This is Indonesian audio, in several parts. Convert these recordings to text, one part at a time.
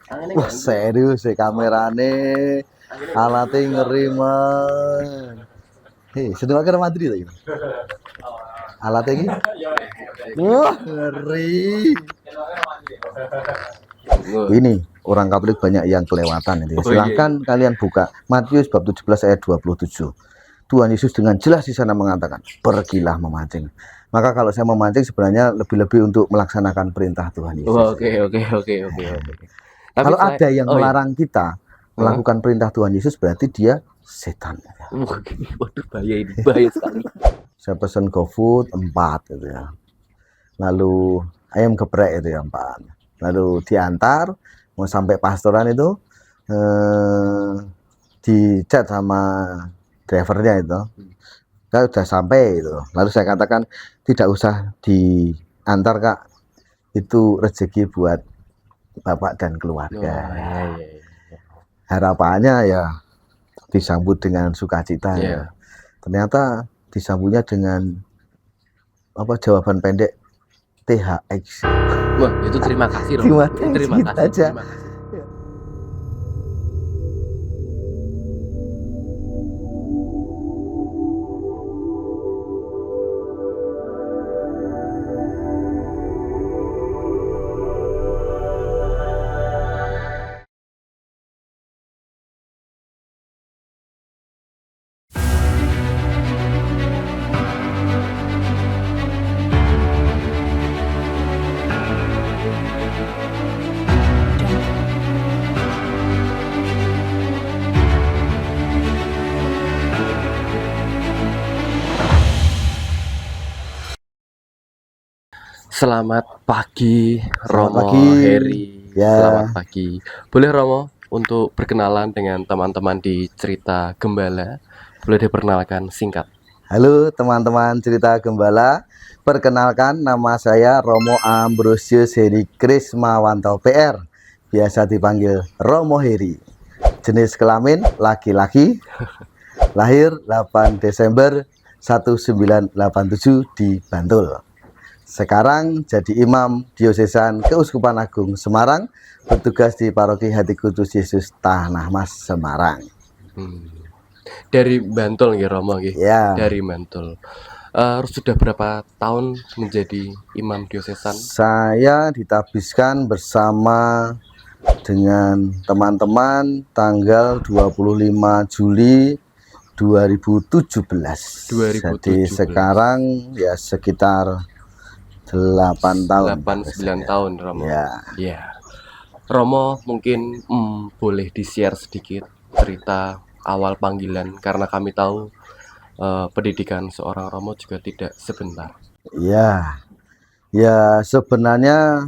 Wah serius sih kamerane, alatnya ngeri man. Hei, sedang kira Madrid lagi. Alatnya ini, wah ngeri. Ini orang Katolik banyak yang kelewatan itu. Silahkan kalian buka Matius bab 17 ayat 27. Tuhan Yesus dengan jelas di sana mengatakan, pergilah memancing. Maka kalau saya memancing sebenarnya lebih-lebih untuk melaksanakan perintah Tuhan Yesus. Oke. Kalau ada yang melarang kita melakukan perintah Tuhan Yesus, berarti dia setan. Waduh, bahaya sekali. Saya pesen GoFood 4 gitu ya. Lalu ayam geprek itu ya 4. Lalu diantar mau sampai pastoran itu di chat sama drivernya itu. Saya sudah sampai itu. Lalu saya katakan tidak usah diantar Kak. Itu rezeki buat Bapak dan keluarga. Harapannya ya disambut dengan sukacita ya. Ternyata disambutnya dengan jawaban pendek THX. Wah, itu terima kasih Terima kasih aja. Selamat pagi Romo Heri. Ya. Selamat pagi. Boleh Romo untuk berkenalan dengan teman-teman di Cerita Gembala? Boleh diperkenalkan singkat. Halo teman-teman Cerita Gembala. Perkenalkan nama saya Romo Ambrosius Heri Krismawanto PR. Biasa dipanggil Romo Heri. Jenis kelamin laki-laki. Lahir 8 Desember 1987 di Bantul. Sekarang jadi imam diosesan Keuskupan Agung Semarang, bertugas di Paroki Hati Kudus Yesus Tanah Mas Semarang. Dari Bantul nggih Romo nggih. Ya. Dari Bantul. Sudah berapa tahun menjadi imam diosesan? Saya ditabiskan bersama dengan teman-teman tanggal 25 Juli 2017. Jadi sekarang ya sekitar 8 tahun. 8-9 tahun Romo. Ya. Romo mungkin boleh di-share sedikit cerita awal panggilan, karena kami tahu pendidikan seorang Romo juga tidak sebentar. Ya sebenarnya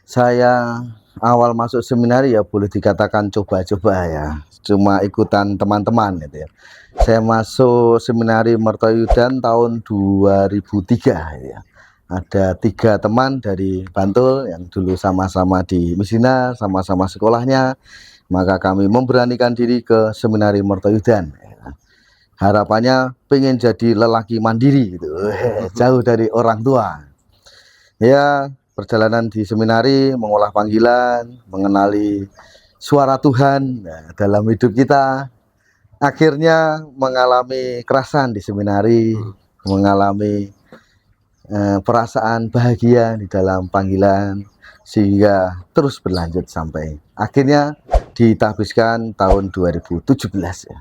saya awal masuk seminari ya boleh dikatakan coba-coba ya, cuma ikutan teman-teman gitu ya. Saya masuk seminari Mertoyudan tahun 2003 ya. Ada 3 teman dari Bantul yang dulu sama-sama di Misinar, sama-sama sekolahnya. Maka kami memberanikan diri ke seminari Mertoyudan. Harapannya pengen jadi lelaki mandiri gitu, jauh dari orang tua. Ya, perjalanan di seminari, mengolah panggilan, mengenali suara Tuhan dalam hidup kita. Akhirnya mengalami kerasan di seminari, mengalami perasaan bahagia di dalam panggilan, sehingga terus berlanjut sampai akhirnya ditabiskan tahun 2017 ya.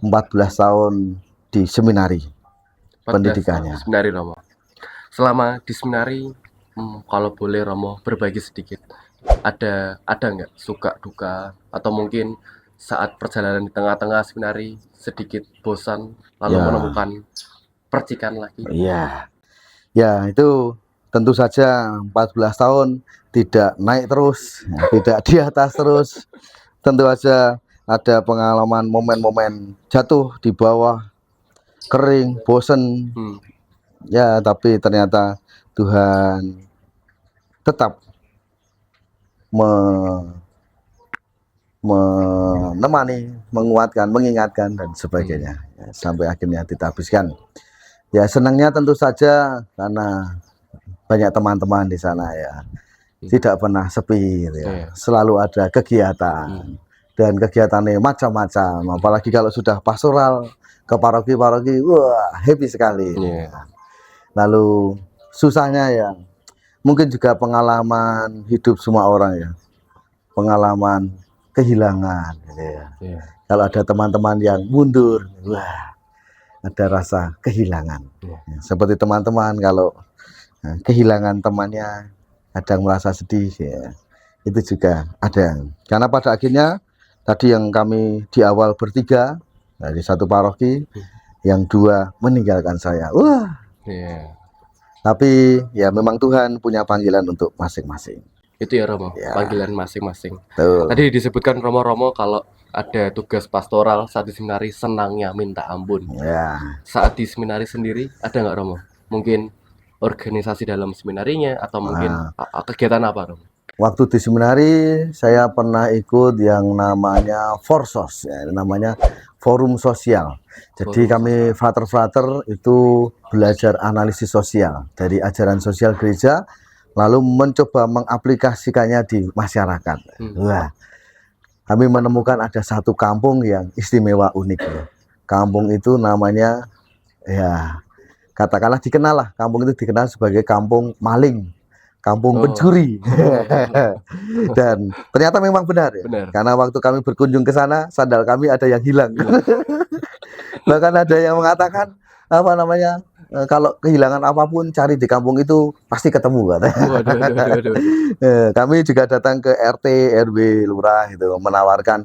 14 tahun di seminari pendidikannya. Seminari Romo. Selama di seminari, kalau boleh Romo berbagi sedikit, ada nggak suka duka, atau mungkin saat perjalanan di tengah-tengah seminari sedikit bosan lalu menemukan percikan lagi? Ya itu tentu saja 14 tahun tidak naik terus, tidak di atas terus. Tentu saja ada pengalaman momen-momen jatuh di bawah, kering, bosen. Ya tapi ternyata Tuhan tetap menemani, menguatkan, mengingatkan dan sebagainya ya, sampai akhirnya ditabiskan. Ya senangnya tentu saja karena banyak teman-teman di sana ya. tidak pernah sepi gitu ya. Iya. Selalu ada kegiatan dan kegiatannya macam-macam, apalagi kalau sudah pastoral ke paroki-paroki, wah happy sekali. Iya. Lalu susahnya ya mungkin juga pengalaman hidup semua orang ya, pengalaman kehilangan gitu ya. Iya. Kalau ada teman-teman yang mundur, wah ada rasa kehilangan. Iya. Ya, seperti teman-teman kalau kehilangan temannya kadang merasa sedih ya, itu juga ada. Karena pada akhirnya tadi yang kami di awal bertiga dari satu paroki, yang dua meninggalkan saya. Wah, Iya. tapi ya memang Tuhan punya panggilan untuk masing-masing. Itu ya Romo, Ya. panggilan masing-masing. Betul. Tadi disebutkan Romo kalau ada tugas pastoral saat di seminari, senangnya minta ampun. Ya, Saat di seminari sendiri ada nggak Romo? Mungkin organisasi dalam seminarinya atau mungkin kegiatan apa Romo? waktu di seminari saya pernah ikut yang namanya Forsos, ya, namanya Forum Sosial. Jadi kami frater-frater itu belajar analisis sosial dari ajaran sosial gereja, lalu mencoba mengaplikasikannya di masyarakat. Wah, kami menemukan ada satu kampung yang istimewa, unik ya. Kampung itu namanya ya katakanlah dikenal lah, kampung itu dikenal sebagai kampung maling, kampung pencuri. Dan ternyata memang benar ya. Benar. Karena waktu kami berkunjung ke sana, sandal kami ada yang hilang. Bahkan ada yang mengatakan apa namanya, kalau kehilangan apapun cari di kampung itu pasti ketemu katanya. Waduh. Kami juga datang ke RT, RW, lurah gitu, menawarkan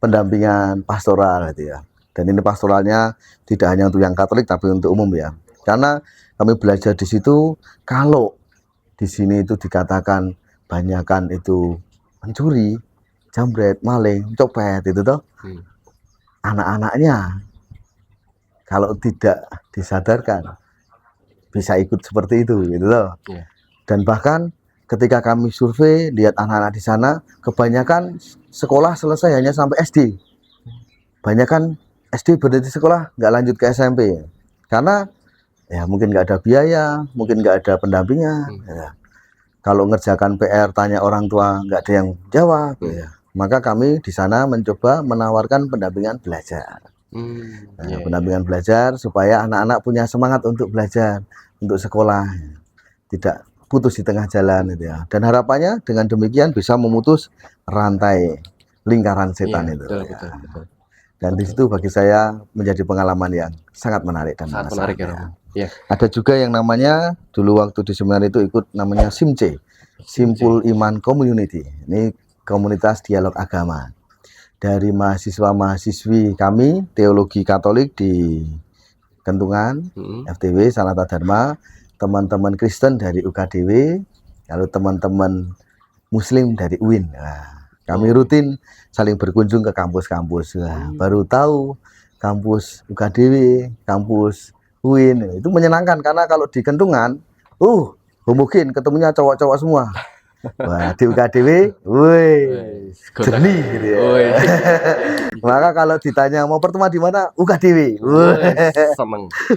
pendampingan pastoral gitu ya. Dan ini pastoralnya tidak hanya untuk yang Katolik tapi untuk umum ya. Karena kami belajar di situ, kalau di sini itu dikatakan banyakan itu mencuri, jambret, maling, copet itu toh. Anak-anaknya kalau tidak disadarkan bisa ikut seperti itu gitu loh. Dan bahkan ketika kami survei lihat anak-anak di sana, kebanyakan sekolah selesai hanya sampai SD. Banyakan SD berhenti sekolah, nggak lanjut ke SMP. Karena ya mungkin nggak ada biaya, mungkin nggak ada pendampingan. Ya. Kalau ngerjakan PR tanya orang tua nggak ada yang jawab. Ya. Maka kami di sana mencoba menawarkan pendampingan belajar. Pendampingan belajar supaya anak-anak punya semangat untuk belajar, untuk sekolah, tidak putus di tengah jalan itu ya. Dan harapannya dengan demikian bisa memutus rantai lingkaran setan itu. Betul. Dan di situ bagi saya menjadi pengalaman yang sangat menarik dan sangat menarik ya. Ya. Ada juga yang namanya dulu waktu di seminari itu ikut namanya SIMC, Simpul Iman Community. Ini komunitas dialog agama. Dari mahasiswa-mahasiswi kami teologi Katolik di Kentungan, FTW Sanata Dharma, teman-teman Kristen dari UKDW, lalu teman-teman Muslim dari UIN. Nah, kami rutin saling berkunjung ke kampus-kampus. Nah, baru tahu kampus UKDW, kampus UIN itu menyenangkan karena kalau di Kentungan, homogen, ketemunya cowok-cowok semua. Wah, di UKDW, jernih gitu ya. Maka kalau ditanya mau pertemuan di mana, UKDW.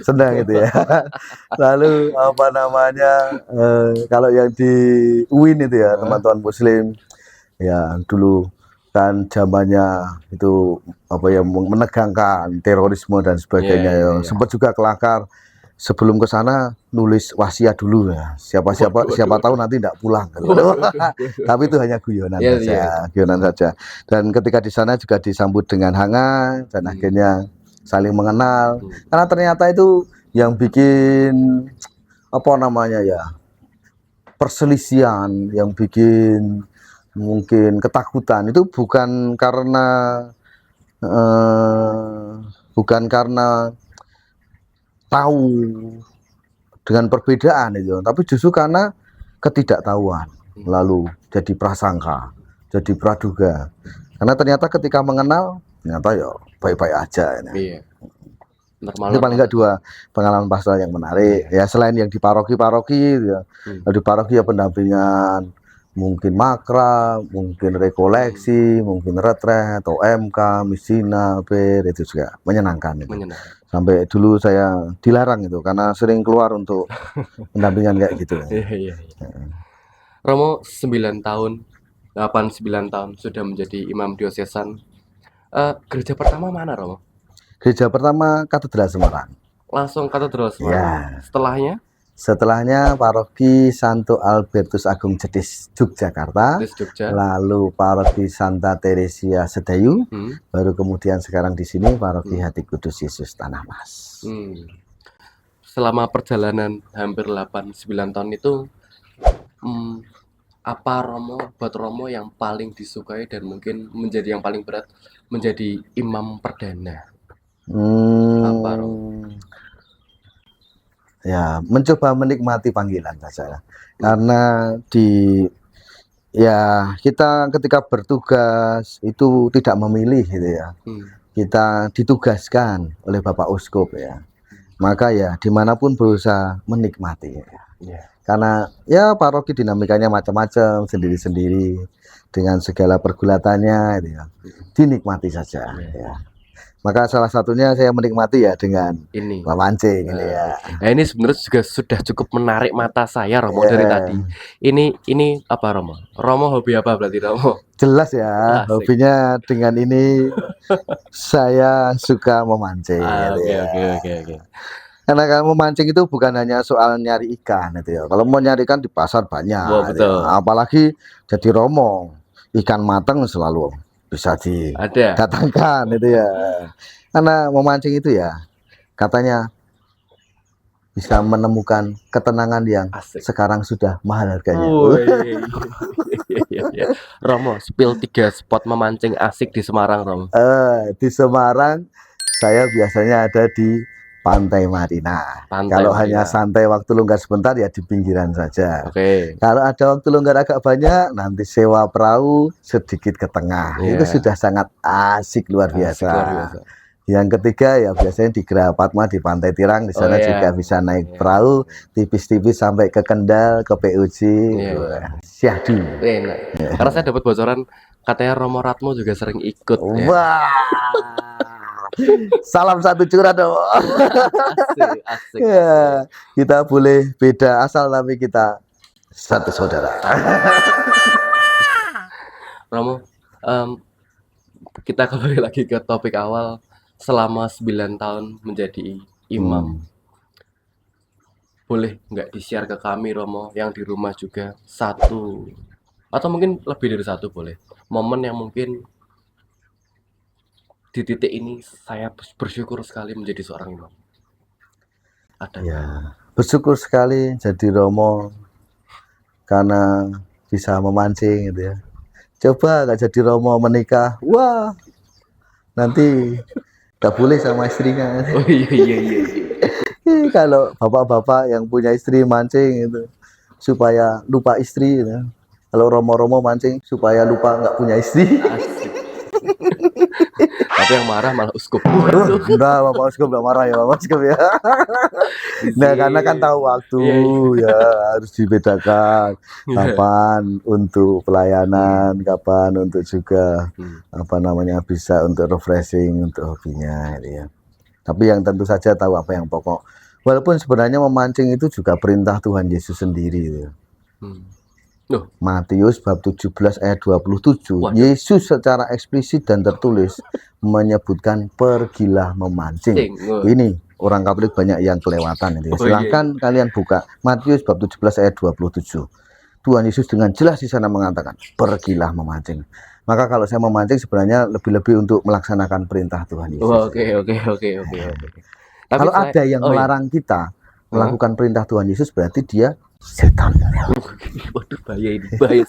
Senang gitu ya. Lalu apa namanya, kalau yang di UIN itu ya teman-teman Muslim, ya dulu kan zamannya itu apa ya, menegangkan terorisme dan sebagainya ya. Sempat juga kelakar. Sebelum ke sana nulis wasiat dulu ya. Siapa tahu nanti tidak pulang. Tapi itu hanya guyonan saja, guyonan saja. Dan ketika di sana juga disambut dengan hangat dan akhirnya saling mengenal. Karena ternyata itu yang bikin apa namanya ya, perselisihan, yang bikin mungkin ketakutan itu bukan karena tahu dengan perbedaan itu, tapi justru karena ketidaktahuan, lalu jadi prasangka, jadi praduga. Karena ternyata ketika mengenal, ternyata ya baik-baik aja. Itu paling nggak dua pengalaman pastoral yang menarik. Ya selain yang di paroki-paroki, ya. Di paroki ya pendampingan, mungkin makra, mungkin rekoleksi, mungkin retret, OMK, misina, itu juga menyenangkan. Sampai dulu saya dilarang itu karena sering keluar untuk pendampingan kayak gitu. Iya, iya, iya. Romo 9 tahun, 9 tahun sudah menjadi imam diocesan. Gereja pertama mana, Romo? Gereja pertama Katedral Semarang. Langsung katedral Semarang. Ya. Setelahnya Setelahnya Paroki Santo Albertus Agung Jedis Yogyakarta, Tis Jogja. lalu Paroki Santa Teresia Sedayu, baru kemudian sekarang di sini Paroki Hati Kudus Yesus Tanah Mas. Selama perjalanan hampir 8-9 tahun itu, apa buat Romo yang paling disukai dan mungkin menjadi yang paling berat menjadi imam perdana? Apa, Romo? Ya, mencoba menikmati panggilan saja. Karena kita ketika bertugas itu tidak memilih gitu ya. Kita ditugaskan oleh Bapak Uskup ya. Maka ya dimanapun berusaha menikmati ya. Karena ya paroki dinamikanya macam-macam, sendiri-sendiri dengan segala pergulatannya gitu ya. Dinikmati saja ya. Maka salah satunya saya menikmati ya dengan ini memancing ini ya. Nah, ini sebenarnya juga sudah cukup menarik mata saya, Romo, dari tadi. Ini apa, Romo? Romo hobi apa berarti, Romo? Jelas ya, hobinya dengan ini saya suka memancing. Oke. Karena kalau memancing itu bukan hanya soal nyari ikan itu ya. Kalau mau nyari ikan di pasar banyak. Wow, betul. Ya. Apalagi jadi romo, ikan matang selalu bisa didatangkan itu ya. Karena memancing itu ya katanya bisa menemukan ketenangan yang sekarang sudah mahal harganya. Romo, spill 3 spot memancing asik di Semarang, Romo. Di Semarang saya biasanya ada di Pantai Marina. Kalau hanya santai waktu longgar sebentar ya di pinggiran saja. Kalau ada waktu longgar agak banyak, nanti sewa perahu sedikit ke tengah. Itu sudah sangat asik luar biasa. Yang ketiga ya biasanya di Geraha Padma di Pantai Tirang, di sana juga bisa naik perahu tipis-tipis sampai ke Kendal, ke PUJ. Syahdu. Karena saya dapat bocoran katanya Romo Ratmo juga sering ikut. Wah. Salam satu curah dong. Asik. Ya, kita boleh beda asal tapi kita satu saudara. Romo, kita kembali lagi ke topik awal. Selama 9 tahun menjadi imam, boleh nggak di-share ke kami, Romo, yang di rumah juga satu atau mungkin lebih dari satu boleh, momen yang mungkin di titik ini saya bersyukur sekali menjadi seorang imam? Ada ya, bersyukur sekali jadi romo karena bisa memancing gitu ya. Coba nggak jadi romo menikah, wah nanti nggak boleh sama istrinya. Iya. Kalau bapak-bapak yang punya istri mancing itu supaya lupa istri gitu. Kalau romo-romo mancing supaya lupa nggak punya istri. Asik. Tapi yang marah malah uskup. Enggak, Bapak Uskup enggak marah ya, Bapak Uskup ya. Nah, karena kan tahu waktu ya harus dibedakan kapan untuk pelayanan, kapan untuk juga bisa untuk refreshing untuk hobinya gitu ya. Tapi yang tentu saja tahu apa yang pokok. Walaupun sebenarnya memancing itu juga perintah Tuhan Yesus sendiri gitu. Matius bab 17 ayat 27. Yesus secara eksplisit dan tertulis menyebutkan pergilah memancing. Ini orang Katolik banyak yang kelewatan itu. Silahkan kalian buka Matius bab 17 ayat 27. Tuhan Yesus dengan jelas di sana mengatakan pergilah memancing. Maka kalau saya memancing sebenarnya lebih-lebih untuk melaksanakan perintah Tuhan Yesus. Oke. Kalau ada yang melarang kita melakukan perintah Tuhan Yesus berarti dia setan. Waduh, bahaya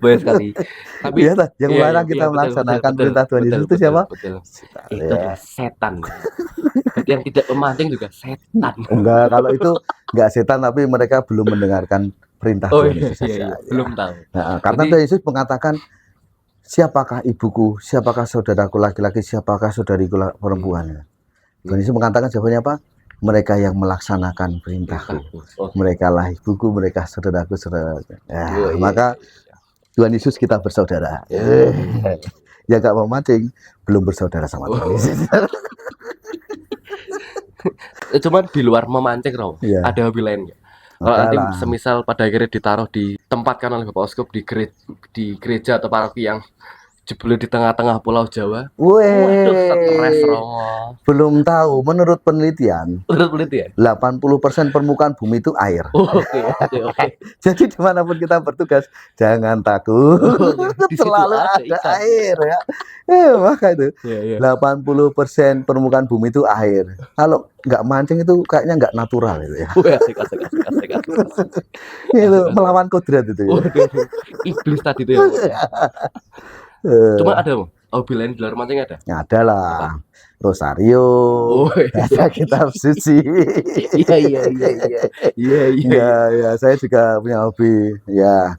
sekali. Tapi yang melarang kita melaksanakan perintah Tuhan Yesus itu siapa? Itu adalah setan. Jadi yang tidak memancing juga setan. Enggak, kalau itu enggak setan tapi mereka belum mendengarkan perintah Tuhan Yesus saja. Belum tahu. Nah, karena Tuhan Yesus mengatakan siapakah ibuku, siapakah saudaraku laki-laki, siapakah saudariku perempuan. Tuhan Yesus mengatakan jawabannya apa? Mereka yang melaksanakan perintahku. Mereka lah ibuku, mereka saudaraku. Maka Tuhan Yesus kita bersaudara. Ya gak mau mancing, belum bersaudara sama Tuhan Yesus. Cuman di luar memancing Romo, Iya. ada hobi lain nggak? Kalau Ada nanti lah. semisal pada akhirnya ditaruh ditempatkan oleh Bapak Uskup di gereja atau paroki yang jebule di tengah-tengah Pulau Jawa. Waduh, stres Weh, Romo. belum tahu. Menurut penelitian, Menurut penelitian. 80% permukaan bumi itu air. Oke. Jadi dimanapun kita bertugas, jangan takut. Oke, di situ Selalu ada ada ikan. air ya. Maka itu Iya. 80% permukaan bumi itu air. Kalau nggak mancing itu kayaknya nggak natural itu ya. Wih, asik. Itu melawan kodrat itu ya. Waduh, iblis tadi tuh ya. Eh, Cuma ada Mo, hobi lain di luar mancing ada? ya ada lah. Rosario, Oh, baca kitab suci. iya. Ya, saya juga punya hobi. Ya,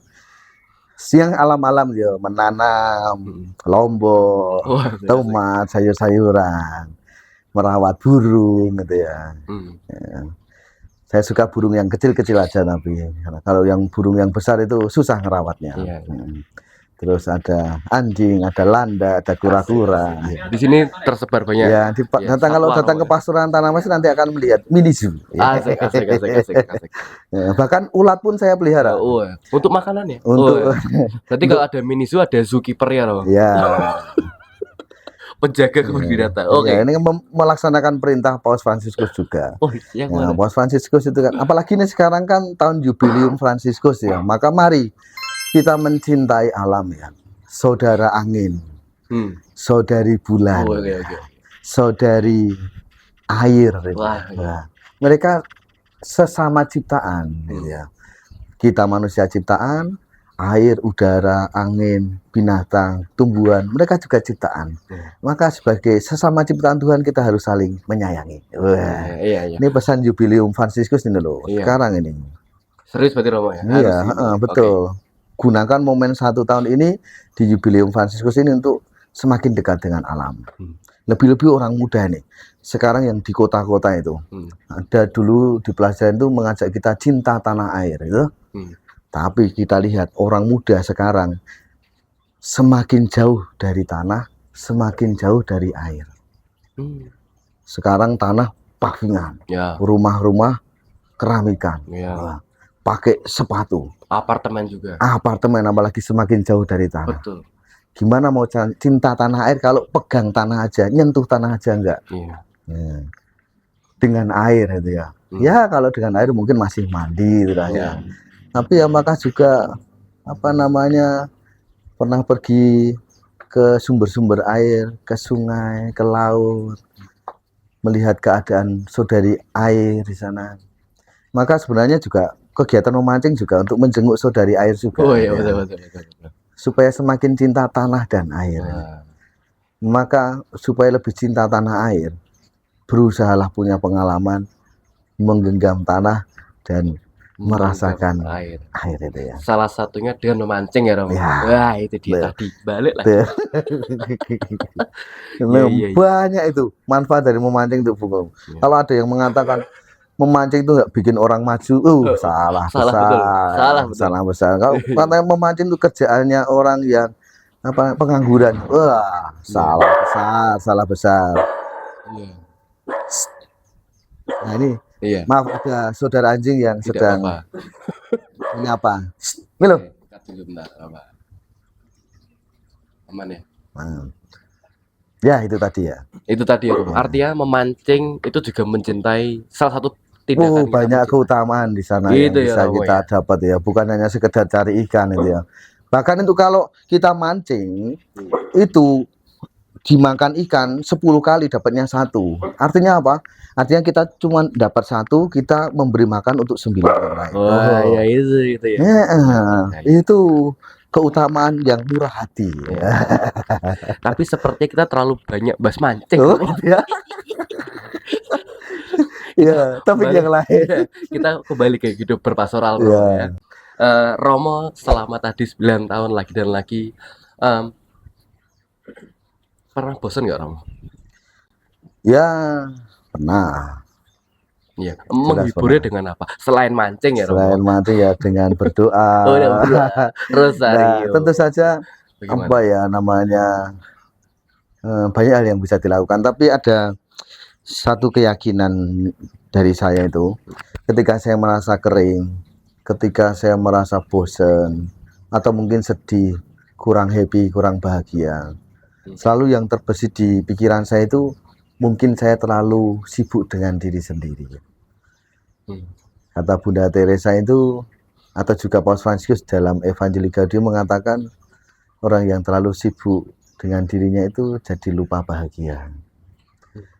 siang alam-alam ya, menanam lombok, Wah, asik. tomat, sayur-sayuran, merawat burung gitu ya. Hmm. Saya suka burung yang kecil-kecil aja tapi karena kalau yang burung yang besar itu susah ngerawatnya. Iya. Terus ada anjing, ada landa, ada kura-kura. Di sini tersebar banyak. Ya, Ya, kalau satwa, datang ke Romo, ya. pastoran Tanah Mas nanti akan melihat mini zoo. Asik. Ya, bahkan ulat pun saya pelihara. Oh, untuk makanan ya? Untuk Berarti kalau ada mini zoo ada zookeeper ya, Romo? ya. Penjaga kebun binatang. Oke. Ya, ini melaksanakan perintah Paus Fransiskus juga. Oh, yang Ya, mana? Paus Fransiskus itu kan, apalagi ini sekarang kan tahun jubileum Fransiskus ya. Maka mari kita mencintai alam ya. Saudara angin, saudari bulan, Oh, oke. saudari air. Wah, Nah, mereka sesama ciptaan gitu ya. Kita manusia ciptaan, air, udara, angin, binatang, tumbuhan, mereka juga ciptaan. Maka sebagai sesama ciptaan Tuhan kita harus saling menyayangi. Wah, Iya. ini pesan jubileum Fransiskus ini loh. Iya. Sekarang ini. Serius berarti Romo ya? Iya, Harus ini. betul. Gunakan momen 1 tahun ini di jubileum Fransiskus ini untuk semakin dekat dengan alam. Lebih-lebih orang muda nih. Sekarang yang di kota-kota itu. Ada dulu di pelajaran itu mengajak kita cinta tanah air itu. Tapi kita lihat orang muda sekarang semakin jauh dari tanah, semakin jauh dari air. Sekarang tanah pavingan, Ya. rumah-rumah keramikan, Ya. pakai sepatu, Apartemen juga. apartemen, apalagi semakin jauh dari tanah. Betul. Gimana mau cinta tanah air kalau pegang tanah aja, nyentuh tanah aja enggak? Iya. Dengan air itu ya. Ya kalau dengan air mungkin masih mandi gitu lah ya. Tapi ya maka juga pernah pergi ke sumber-sumber air, ke sungai, ke laut, melihat keadaan saudari air di sana. Maka sebenarnya juga kegiatan memancing juga untuk menjenguk saudari air juga. Oh iya, ya. betul. Supaya semakin cinta tanah dan air. Maka supaya lebih cinta tanah air, berusahalah punya pengalaman menggenggam tanah dan merasakan air itu ya. Salah satunya dengan memancing ya Romo. Ya. Wah itu dia tadi balik lah. Iya. Banyak itu manfaat dari memancing itu Bung. Kalau ada yang mengatakan memancing itu nggak bikin orang maju, salah besar. Kalau katanya memancing itu kerjaannya orang yang pengangguran, salah besar. Nah ini. Iya. Maaf ada saudara anjing yang Tidak sedang menyapa. Ini loh. Dekat dulu bentar, apa? Aman ya? Ya itu tadi ya. Itu tadi ya. Artinya memancing itu juga mencintai salah satu tindakan. Banyak keutamaan di sana yang bisa kita dapat ya. Bukan hanya sekedar cari ikan itu ya. Bahkan itu kalau kita mancing itu dimakan ikan 10 kali dapatnya 1. Artinya apa? Artinya kita cuma dapat 1, kita memberi makan untuk 9 orang. Ya itu ya. Itu keutamaan yang murah hati. Tapi sepertinya kita terlalu banyak bahas mancing. Ya, tapi yang lain. Kita kembali ke hidup berpastoral ya. Romo selama tadi 9 tahun lagi dan lagi. Pernah bosan nggak Romo? Ya pernah. Iya. Menghiburnya dengan apa? Selain mancing ya Romo? Selain mancing ya dengan berdoa. Rosario. Tentu saja. Bagaimana? Banyak hal yang bisa dilakukan. Tapi ada satu keyakinan dari saya itu, ketika saya merasa kering, ketika saya merasa bosan, atau mungkin sedih, kurang happy, kurang bahagia, selalu yang terbesit di pikiran saya itu, mungkin saya terlalu sibuk dengan diri sendiri. Kata Bunda Teresa itu, atau juga Paus Fransiskus dalam Evangelii Gaudium mengatakan, orang yang terlalu sibuk dengan dirinya itu jadi lupa bahagia.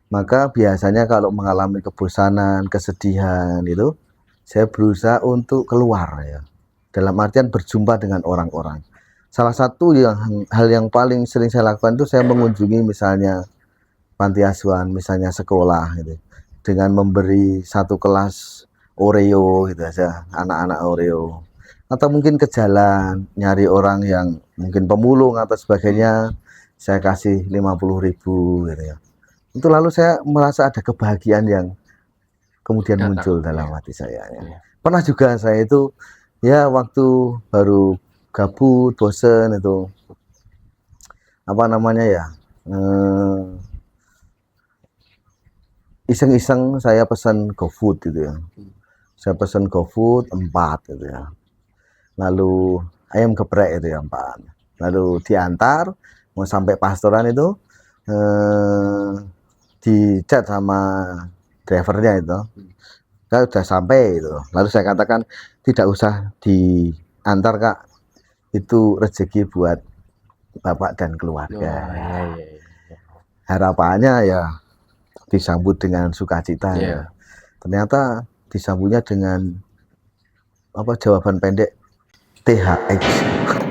Maka biasanya kalau mengalami kebosanan, kesedihan itu, saya berusaha untuk keluar ya. Dalam artian berjumpa dengan orang-orang. Salah satu hal yang paling sering saya lakukan itu saya mengunjungi misalnya panti asuhan, misalnya sekolah gitu. Dengan memberi satu kelas Oreo gitu aja, anak-anak Oreo. Atau mungkin ke jalan, nyari orang yang mungkin pemulung atau sebagainya, saya kasih 50.000 gitu ya. Itu lalu saya merasa ada kebahagiaan yang kemudian muncul dalam hati saya ya. Pernah juga saya itu ya waktu baru gabut, bosen itu apa namanya ya, iseng-iseng saya pesan GoFood gitu ya. Saya pesan GoFood 4 gitu ya. Lalu ayam geprek itu ya 4. Lalu diantar mau sampai pastoran itu di chat sama drivernya itu, saya sudah sampai itu. Lalu saya katakan tidak usah diantar Kak, itu rezeki buat bapak dan keluarga. Harapannya ya disambut dengan sukacita ya. Ternyata disambutnya dengan apa, jawaban pendek THX.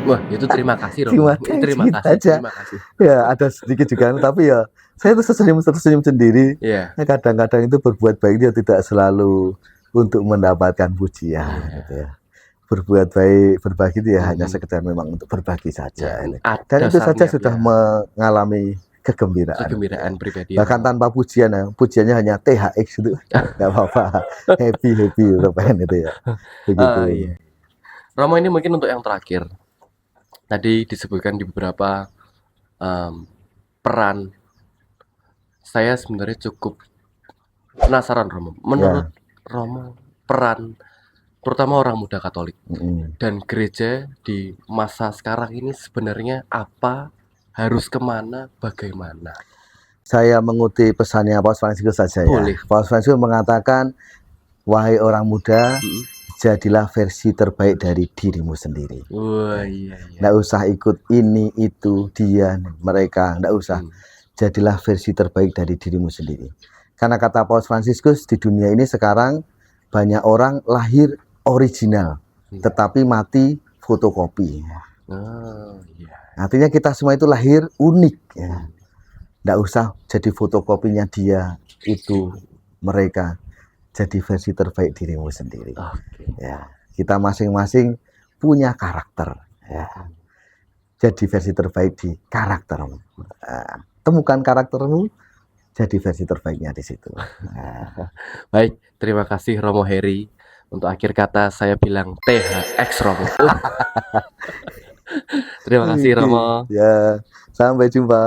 Wah, itu terima kasih Romo. Terima kasih. Ya ada sedikit juga, tapi ya saya itu tersenyum sendiri. Kadang-kadang itu berbuat baik dia tidak selalu untuk mendapatkan pujian gitu ya. Berbuat baik, berbagi itu ya hanya sekedar memang untuk berbagi saja. Dan itu saja sudah mengalami kegembiraan pribadi. Bahkan tanpa pujian ya, pujiannya hanya THX itu nggak apa-apa. happy pengen itu ya. Begitu. Romo, ini mungkin untuk yang terakhir. Tadi disebutkan di beberapa peran. Saya sebenarnya cukup penasaran Romo. Menurut Romo, peran terutama orang muda Katolik dan gereja di masa sekarang ini sebenarnya apa, harus kemana, bagaimana? Saya mengutip pesannya Paus Fransiskus saja ya. Paus Fransiskus mengatakan, wahai orang muda, jadilah versi terbaik dari dirimu sendiri. Nggak usah ikut ini, itu, dia, mereka, nggak usah. Jadilah versi terbaik dari dirimu sendiri. Karena kata Paus Fransiskus, di dunia ini sekarang banyak orang lahir original, tetapi mati fotokopi. Artinya kita semua itu lahir unik ya. Nggak usah jadi fotokopinya dia, itu, mereka. Jadi versi terbaik dirimu sendiri. Ya, kita masing-masing punya karakter ya. Jadi versi terbaik di karaktermu. Temukan karaktermu, jadi versi terbaiknya di situ. Baik, terima kasih Romo Heri. Untuk akhir kata saya bilang THX Romo. Terima kasih Romo. Ya, sampai jumpa.